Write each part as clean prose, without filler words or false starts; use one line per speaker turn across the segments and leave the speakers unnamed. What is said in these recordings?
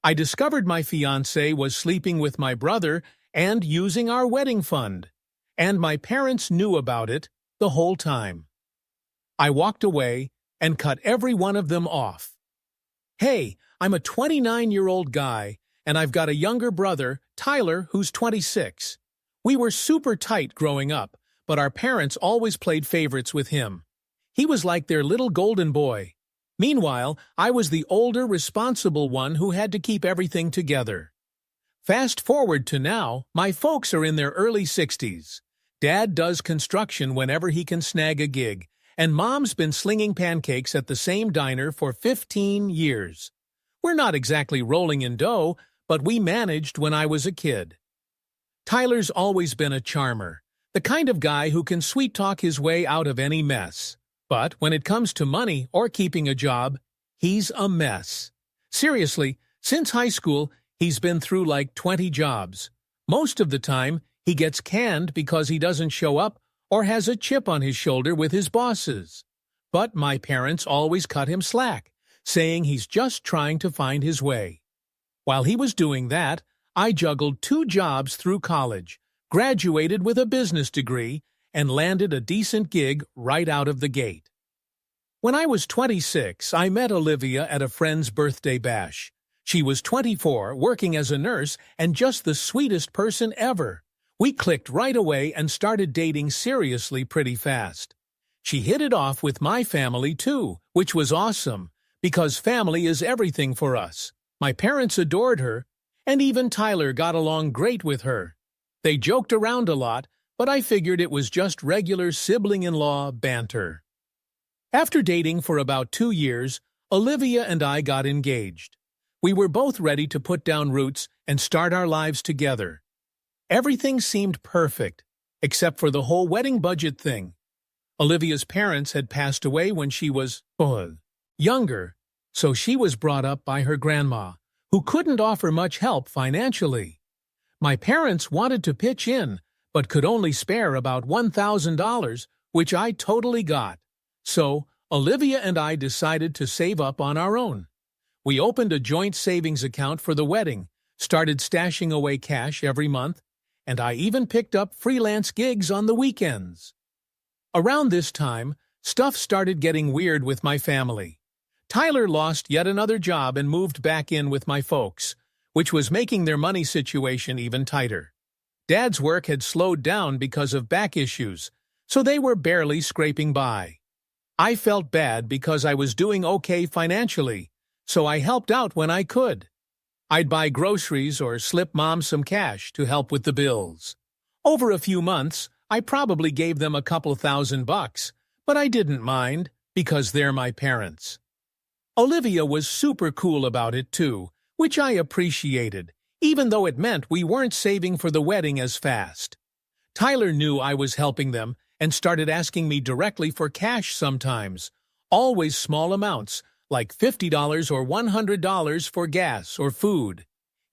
I discovered my fiancé was sleeping with my brother and using our wedding fund, and my parents knew about it the whole time. I walked away and cut every one of them off. Hey, I'm a 29-year-old guy, and I've got a younger brother, Tyler, who's 26. We were super tight growing up, but our parents always played favorites with him. He was like their little golden boy. Meanwhile, I was the older, responsible one who had to keep everything together. Fast forward to now, my folks are in their early 60s. Dad does construction whenever he can snag a gig, and Mom's been slinging pancakes at the same diner for 15 years. We're not exactly rolling in dough, but we managed when I was a kid. Tyler's always been a charmer, the kind of guy who can sweet-talk his way out of any mess. But when it comes to money or keeping a job, he's a mess. Seriously, since high school, he's been through like 20 jobs. Most of the time, he gets canned because he doesn't show up or has a chip on his shoulder with his bosses. But my parents always cut him slack, saying he's just trying to find his way. While he was doing that, I juggled 2 jobs through college, graduated with a business degree, and landed a decent gig right out of the gate. When I was 26, I met Olivia at a friend's birthday bash. She was 24, working as a nurse, and just the sweetest person ever. We clicked right away and started dating seriously pretty fast. She hit it off with my family too, which was awesome, because family is everything for us. My parents adored her, and even Tyler got along great with her. They joked around a lot, but I figured it was just regular sibling-in-law banter. After dating for about 2 years, Olivia and I got engaged. We were both ready to put down roots and start our lives together. Everything seemed perfect, except for the whole wedding budget thing. Olivia's parents had passed away when she was younger, so she was brought up by her grandma, who couldn't offer much help financially. My parents wanted to pitch in, but could only spare about $1,000, which I totally got. So, Olivia and I decided to save up on our own. We opened a joint savings account for the wedding, started stashing away cash every month, and I even picked up freelance gigs on the weekends. Around this time, stuff started getting weird with my family. Tyler lost yet another job and moved back in with my folks, which was making their money situation even tighter. Dad's work had slowed down because of back issues, so they were barely scraping by. I felt bad because I was doing okay financially, so I helped out when I could. I'd buy groceries or slip Mom some cash to help with the bills. Over a few months, I probably gave them a couple $1,000, but I didn't mind because they're my parents. Olivia was super cool about it too, which I appreciated, even though it meant we weren't saving for the wedding as fast. Tyler knew I was helping them and started asking me directly for cash sometimes, always small amounts, like $50 or $100 for gas or food.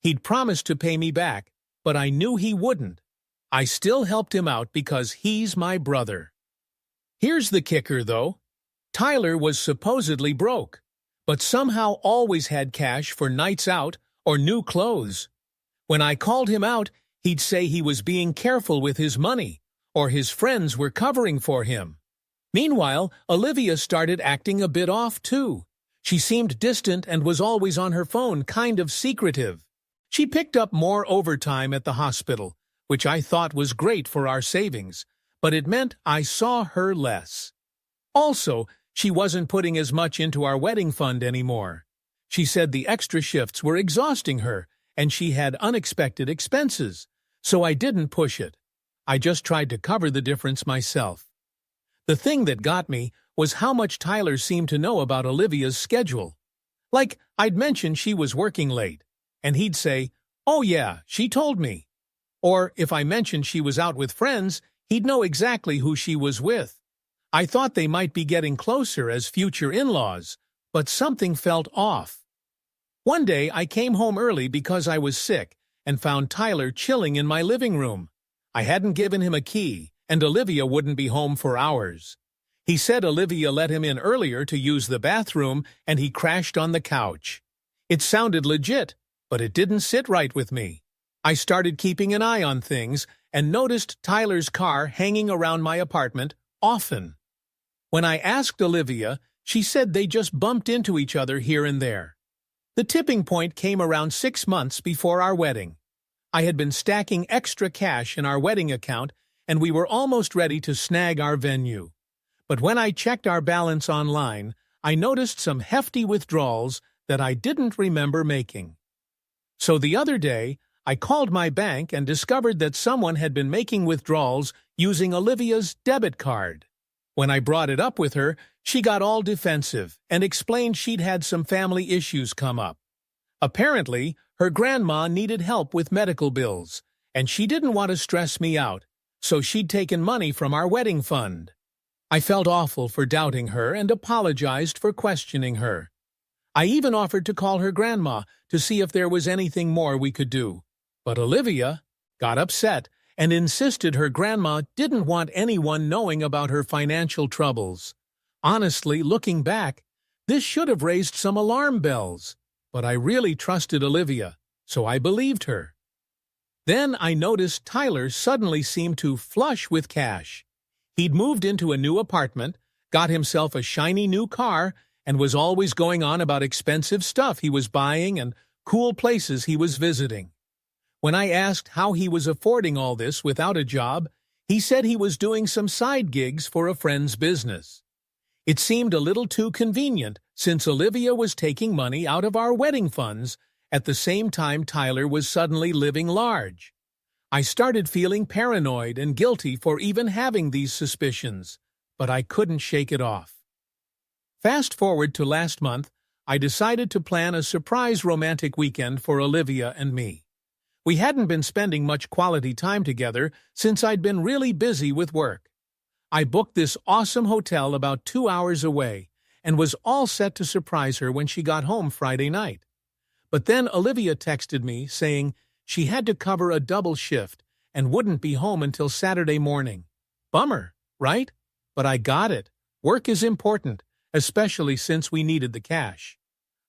He'd promised to pay me back, but I knew he wouldn't. I still helped him out because he's my brother. Here's the kicker, though. Tyler was supposedly broke, but somehow always had cash for nights out or new clothes. When I called him out, he'd say he was being careful with his money, or his friends were covering for him. Meanwhile, Olivia started acting a bit off too. She seemed distant and was always on her phone, kind of secretive. She picked up more overtime at the hospital, which I thought was great for our savings, but it meant I saw her less. Also, she wasn't putting as much into our wedding fund anymore. She said the extra shifts were exhausting her, and she had unexpected expenses, so I didn't push it. I just tried to cover the difference myself. The thing that got me was how much Tyler seemed to know about Olivia's schedule. Like, I'd mention she was working late, and he'd say, "Oh yeah, she told me." Or if I mentioned she was out with friends, he'd know exactly who she was with. I thought they might be getting closer as future in-laws, but something felt off. One day I came home early because I was sick and found Tyler chilling in my living room. I hadn't given him a key, and Olivia wouldn't be home for hours. He said Olivia let him in earlier to use the bathroom, and he crashed on the couch. It sounded legit, But it didn't sit right with me. I started keeping an eye on things and noticed Tyler's car hanging around my apartment often. When I asked Olivia, she said they just bumped into each other here and there. The tipping point came around 6 months before our wedding. I had been stacking extra cash in our wedding account, and we were almost ready to snag our venue. But when I checked our balance online, I noticed some hefty withdrawals that I didn't remember making. So the other day, I called my bank and discovered that someone had been making withdrawals using Olivia's debit card. When I brought it up with her, she got all defensive and explained she'd had some family issues come up. Apparently, her grandma needed help with medical bills, and she didn't want to stress me out, so she'd taken money from our wedding fund. I felt awful for doubting her and apologized for questioning her. I even offered to call her grandma to see if there was anything more we could do. But Olivia got upset and insisted her grandma didn't want anyone knowing about her financial troubles. Honestly, looking back, this should have raised some alarm bells. But I really trusted Olivia, so I believed her. Then I noticed Tyler suddenly seemed to flush with cash. He'd moved into a new apartment, got himself a shiny new car, and was always going on about expensive stuff he was buying and cool places he was visiting. When I asked how he was affording all this without a job, he said he was doing some side gigs for a friend's business. It seemed a little too convenient since Olivia was taking money out of our wedding funds at the same time Tyler was suddenly living large. I started feeling paranoid and guilty for even having these suspicions, but I couldn't shake it off. Fast forward to last month, I decided to plan a surprise romantic weekend for Olivia and me. We hadn't been spending much quality time together since I'd been really busy with work. I booked this awesome hotel about 2 hours away and was all set to surprise her when she got home Friday night. But then Olivia texted me saying she had to cover a double shift and wouldn't be home until Saturday morning. Bummer, right? But I got it. Work is important, especially since we needed the cash.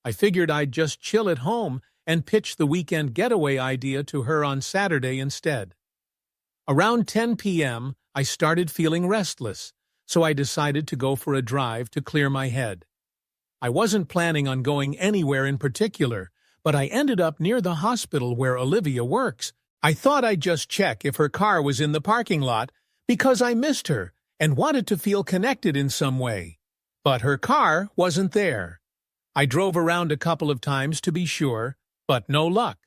I figured I'd just chill at home and pitch the weekend getaway idea to her on Saturday instead. Around 10 p.m., I started feeling restless, so I decided to go for a drive to clear my head. I wasn't planning on going anywhere in particular, but I ended up near the hospital where Olivia works. I thought I'd just check if her car was in the parking lot because I missed her and wanted to feel connected in some way. But her car wasn't there. I drove around a couple of times to be sure, but no luck.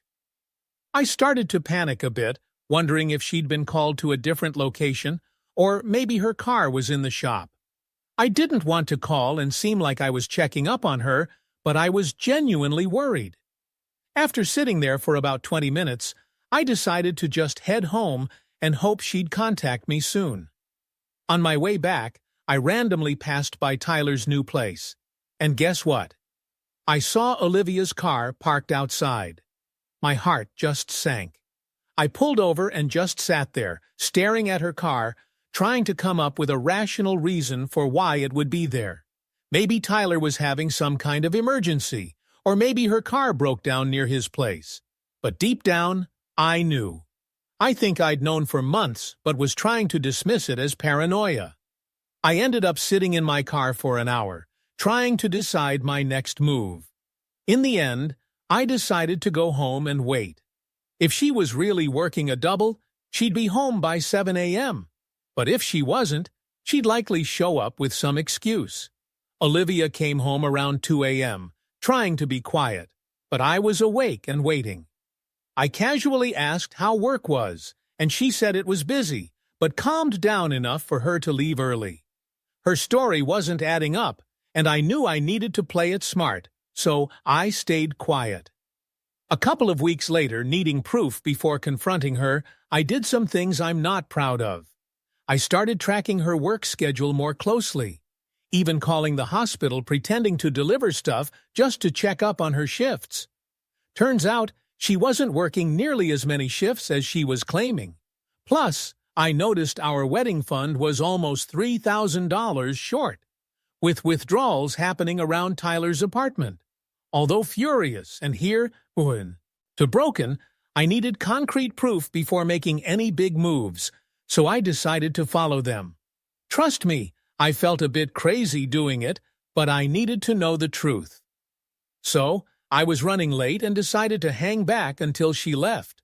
I started to panic a bit, wondering if she'd been called to a different location, or maybe her car was in the shop. I didn't want to call and seem like I was checking up on her, but I was genuinely worried. After sitting there for about 20 minutes, I decided to just head home and hope she'd contact me soon. On my way back, I randomly passed by Tyler's new place. And guess what? I saw Olivia's car parked outside. My heart just sank. I pulled over and just sat there, staring at her car, trying to come up with a rational reason for why it would be there. Maybe Tyler was having some kind of emergency, or maybe her car broke down near his place. But deep down, I knew. I think I'd known for months, but was trying to dismiss it as paranoia. I ended up sitting in my car for an hour, trying to decide my next move. In the end, I decided to go home and wait. If she was really working a double, she'd be home by 7 a.m. But if she wasn't, she'd likely show up with some excuse. Olivia came home around 2 a.m., trying to be quiet, but I was awake and waiting. I casually asked how work was, and she said it was busy, but calmed down enough for her to leave early. Her story wasn't adding up, and I knew I needed to play it smart, so I stayed quiet. A couple of weeks later, needing proof before confronting her, I did some things I'm not proud of. I started tracking her work schedule more closely, even calling the hospital pretending to deliver stuff just to check up on her shifts. Turns out, she wasn't working nearly as many shifts as she was claiming. Plus, I noticed our wedding fund was almost $3,000 short, with withdrawals happening around Tyler's apartment. Although furious and here, To broken, I needed concrete proof before making any big moves, so I decided to follow them. Trust me, I felt a bit crazy doing it, but I needed to know the truth. So, I was running late and decided to hang back until she left.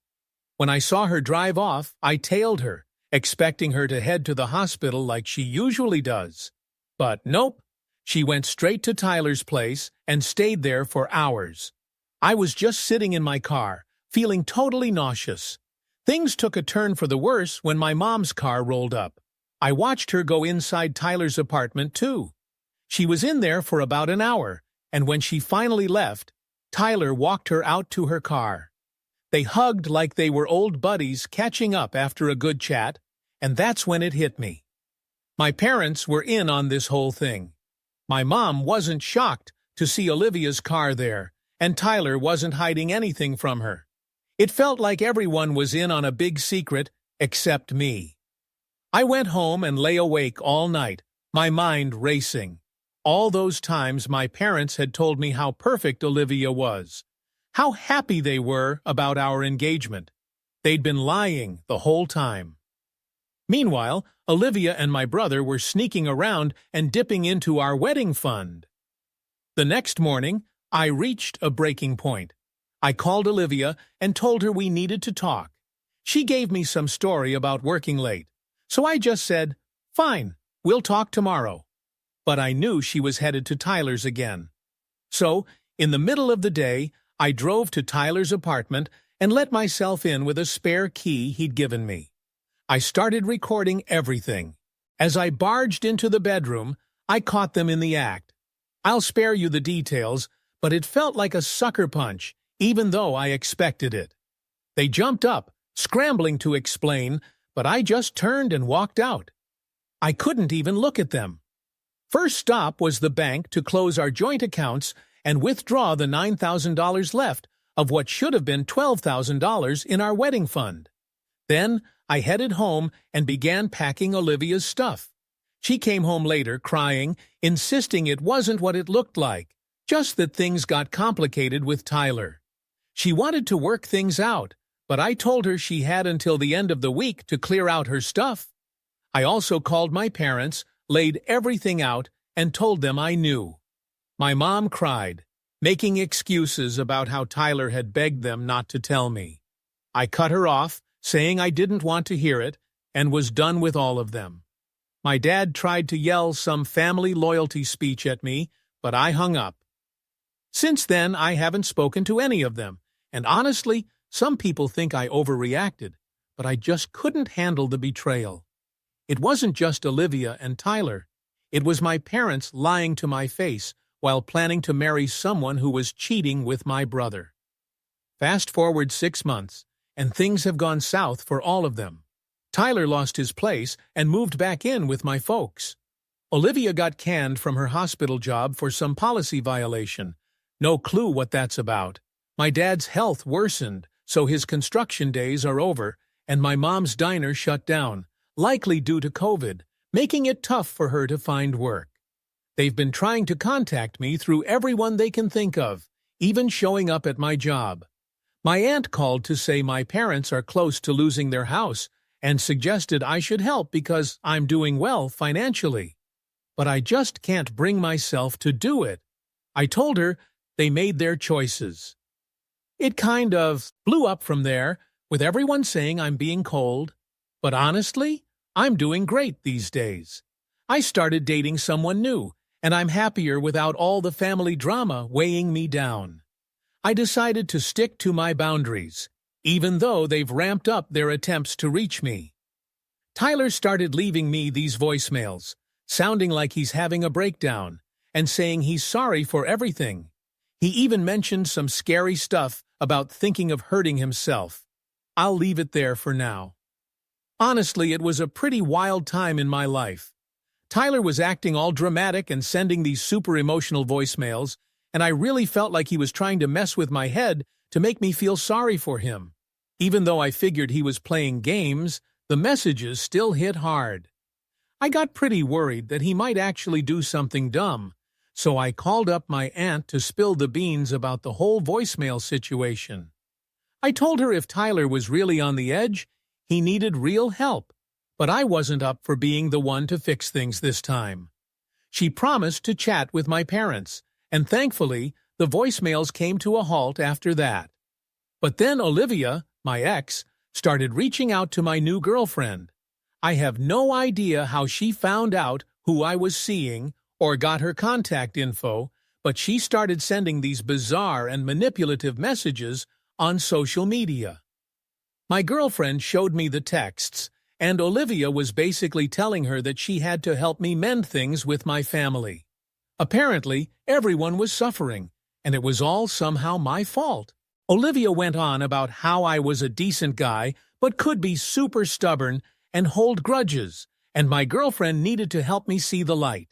When I saw her drive off, I tailed her, expecting her to head to the hospital like she usually does. But nope, she went straight to Tyler's place and stayed there for hours. I was just sitting in my car, feeling totally nauseous. Things took a turn for the worse when my mom's car rolled up. I watched her go inside Tyler's apartment too. She was in there for about an hour, and when she finally left, Tyler walked her out to her car. They hugged like they were old buddies catching up after a good chat, and that's when it hit me. My parents were in on this whole thing. My mom wasn't shocked to see Olivia's car there, and Tyler wasn't hiding anything from her. It felt like everyone was in on a big secret except me. I went home and lay awake all night, my mind racing. All those times my parents had told me how perfect Olivia was, how happy they were about our engagement. They'd been lying the whole time. Meanwhile, Olivia and my brother were sneaking around and dipping into our wedding fund. The next morning, I reached a breaking point. I called Olivia and told her we needed to talk. She gave me some story about working late, so I just said, "Fine, we'll talk tomorrow." But I knew she was headed to Tyler's again. So, in the middle of the day, I drove to Tyler's apartment and let myself in with a spare key he'd given me. I started recording everything. As I barged into the bedroom, I caught them in the act. I'll spare you the details, but it felt like a sucker punch, even though I expected it. They jumped up, scrambling to explain, but I just turned and walked out. I couldn't even look at them. First stop was the bank to close our joint accounts and withdraw the $9,000 left of what should have been $12,000 in our wedding fund. Then I headed home and began packing Olivia's stuff. She came home later crying, insisting it wasn't what it looked like, just that things got complicated with Tyler. She wanted to work things out, but I told her she had until the end of the week to clear out her stuff. I also called my parents, laid everything out, and told them I knew. My mom cried, making excuses about how Tyler had begged them not to tell me. I cut her off, saying I didn't want to hear it, and was done with all of them. My dad tried to yell some family loyalty speech at me, but I hung up. Since then, I haven't spoken to any of them, and honestly, some people think I overreacted, but I just couldn't handle the betrayal. It wasn't just Olivia and Tyler. It was my parents lying to my face while planning to marry someone who was cheating with my brother. Fast forward 6 months, and things have gone south for all of them. Tyler lost his place and moved back in with my folks. Olivia got canned from her hospital job for some policy violation. No clue what that's about. My dad's health worsened, so his construction days are over, and my mom's diner shut down, likely due to COVID, making it tough for her to find work. They've been trying to contact me through everyone they can think of, even showing up at my job. My aunt called to say my parents are close to losing their house and suggested I should help because I'm doing well financially. But I just can't bring myself to do it. I told her they made their choices. It kind of blew up from there, with everyone saying I'm being cold. But honestly, I'm doing great these days. I started dating someone new, and I'm happier without all the family drama weighing me down. I decided to stick to my boundaries, even though they've ramped up their attempts to reach me. Tyler started leaving me these voicemails, sounding like he's having a breakdown, and saying he's sorry for everything. He even mentioned some scary stuff about thinking of hurting himself. I'll leave it there for now. Honestly, it was a pretty wild time in my life. Tyler was acting all dramatic and sending these super emotional voicemails, and I really felt like he was trying to mess with my head to make me feel sorry for him. Even though I figured he was playing games, the messages still hit hard. I got pretty worried that he might actually do something dumb, so I called up my aunt to spill the beans about the whole voicemail situation. I told her if Tyler was really on the edge, he needed real help, but I wasn't up for being the one to fix things this time. She promised to chat with my parents, and thankfully, the voicemails came to a halt after that. But then Olivia, my ex, started reaching out to my new girlfriend. I have no idea how she found out who I was seeing or got her contact info, but she started sending these bizarre and manipulative messages on social media. My girlfriend showed me the texts, and Olivia was basically telling her that she had to help me mend things with my family. Apparently, everyone was suffering, and it was all somehow my fault. Olivia went on about how I was a decent guy, but could be super stubborn and hold grudges, and my girlfriend needed to help me see the light.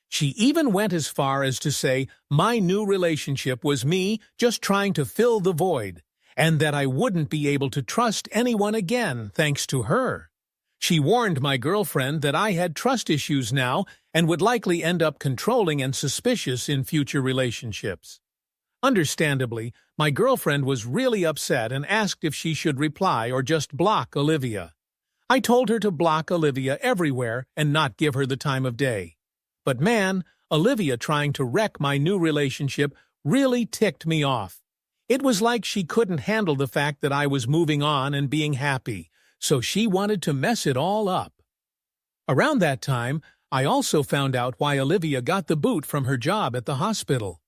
She even went as far as to say my new relationship was me just trying to fill the void, and that I wouldn't be able to trust anyone again thanks to her. She warned my girlfriend that I had trust issues now and would likely end up controlling and suspicious in future relationships. Understandably, my girlfriend was really upset and asked if she should reply or just block Olivia. I told her to block Olivia everywhere and not give her the time of day. But man, Olivia trying to wreck my new relationship really ticked me off. It was like she couldn't handle the fact that I was moving on and being happy, so she wanted to mess it all up. Around that time, I also found out why Olivia got the boot from her job at the hospital.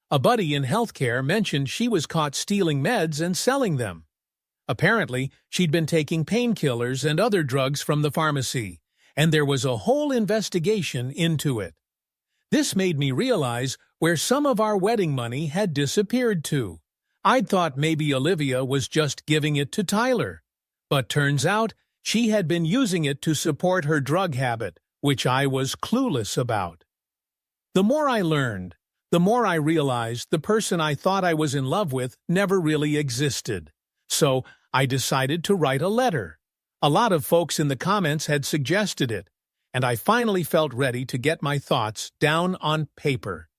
A buddy in healthcare mentioned she was caught stealing meds and selling them. Apparently, she'd been taking painkillers and other drugs from the pharmacy, and there was a whole investigation into it. This made me realize where some of our wedding money had disappeared to. I'd thought maybe Olivia was just giving it to Tyler, but turns out she had been using it to support her drug habit, which I was clueless about. The more I learned, the more I realized the person I thought I was in love with never really existed. So I decided to write a letter. A lot of folks in the comments had suggested it, and I finally felt ready to get my thoughts down on paper.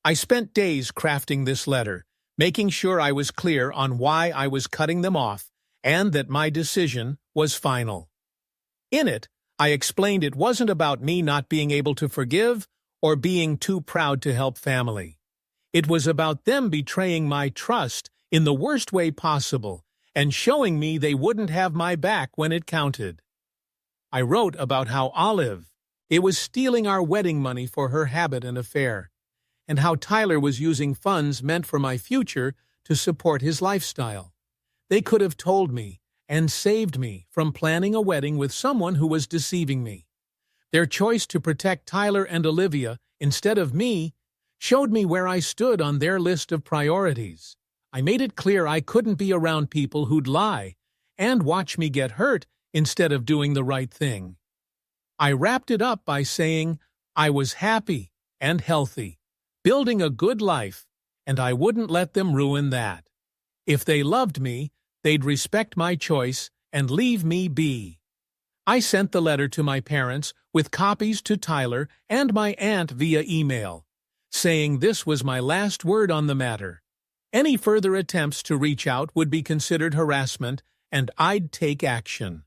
I spent days crafting this letter, making sure I was clear on why I was cutting them off and that my decision was final. In it, I explained it wasn't about me not being able to forgive or being too proud to help family. It was about them betraying my trust in the worst way possible and showing me they wouldn't have my back when it counted. I wrote about how Olive, it was stealing our wedding money for her habit and affair, and how Tyler was using funds meant for my future to support his lifestyle. They could have told me and saved me from planning a wedding with someone who was deceiving me. Their choice to protect Tyler and Olivia instead of me showed me where I stood on their list of priorities. I made it clear I couldn't be around people who'd lie and watch me get hurt instead of doing the right thing. I wrapped it up by saying I was happy and healthy, building a good life, and I wouldn't let them ruin that. If they loved me, they'd respect my choice and leave me be. I sent the letter to my parents with copies to Tyler and my aunt via email, saying this was my last word on the matter. Any further attempts to reach out would be considered harassment, and I'd take action.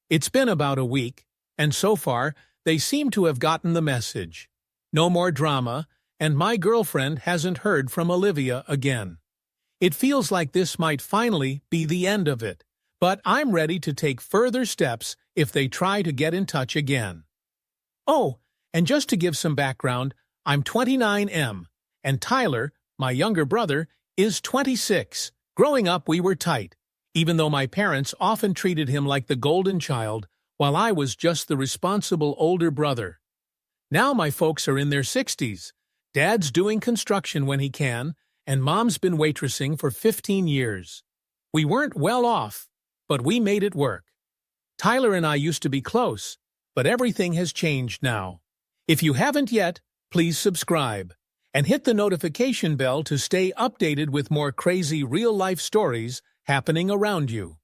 It's been about a week, and so far, they seem to have gotten the message. No more drama, and my girlfriend hasn't heard from Olivia again. It feels like this might finally be the end of it, but I'm ready to take further steps if they try to get in touch again. Oh, and just to give some background, I'm 29M, and Tyler, my younger brother, is 26. Growing up, we were tight, even though my parents often treated him like the golden child, while I was just the responsible older brother. Now my folks are in their 60s. Dad's doing construction when he can, and Mom's been waitressing for 15 years. We weren't well off, but we made it work. Tyler and I used to be close, but everything has changed now. If you haven't yet, please subscribe and hit the notification bell to stay updated with more crazy real-life stories happening around you.